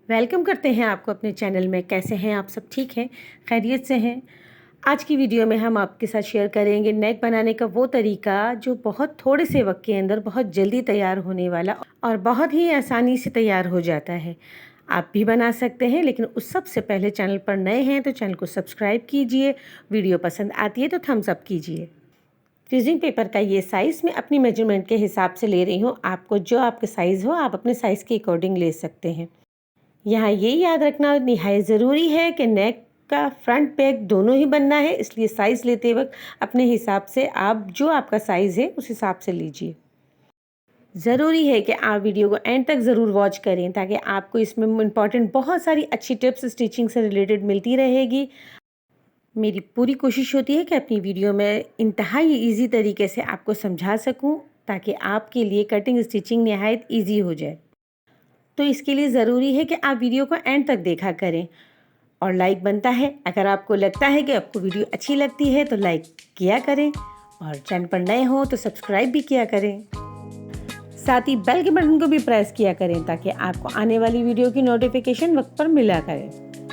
वेलकम करते हैं आपको अपने चैनल में। कैसे हैं आप सब? ठीक हैं, खैरियत से हैं? आज की वीडियो में हम आपके साथ शेयर करेंगे नेक बनाने का वो तरीका जो बहुत थोड़े से वक्त के अंदर बहुत जल्दी तैयार होने वाला और बहुत ही आसानी से तैयार हो जाता है। आप भी बना सकते हैं, लेकिन उस सबसे पहले चैनल पर नए हैं तो चैनल को सब्सक्राइब कीजिए। वीडियो पसंद आती है तो थम्स अप कीजिए। फ्यूजिंग पेपर का ये साइज़ मैं अपनी मेजरमेंट के हिसाब से ले रही हूँ। आपको जो आपका साइज़ हो आप अपने साइज़ के अकॉर्डिंग ले सकते हैं। यहाँ ये याद रखना निहायत ज़रूरी है कि नेक का फ्रंट बैक दोनों ही बनना है, इसलिए साइज़ लेते वक्त अपने हिसाब से आप जो आपका साइज़ है उस हिसाब से लीजिए। ज़रूरी है कि आप वीडियो को एंड तक ज़रूर वॉच करें ताकि आपको इसमें इम्पॉर्टेंट बहुत सारी अच्छी टिप्स स्टिचिंग से रिलेटेड मिलती रहेगी। मेरी पूरी कोशिश होती है कि अपनी वीडियो में इंतहाई ईजी तरीके से आपको समझा सकूं ताकि आपके लिए कटिंग स्टिचिंग निहायत ईजी हो जाए। तो इसके लिए ज़रूरी है कि आप वीडियो को एंड तक देखा करें और लाइक बनता है। अगर आपको लगता है कि आपको वीडियो अच्छी लगती है तो लाइक किया करें और चैनल पर नए हो तो सब्सक्राइब भी किया करें। साथ ही बेल के बटन को भी प्रेस किया करें ताकि आपको आने वाली वीडियो की नोटिफिकेशन वक्त पर मिला करें।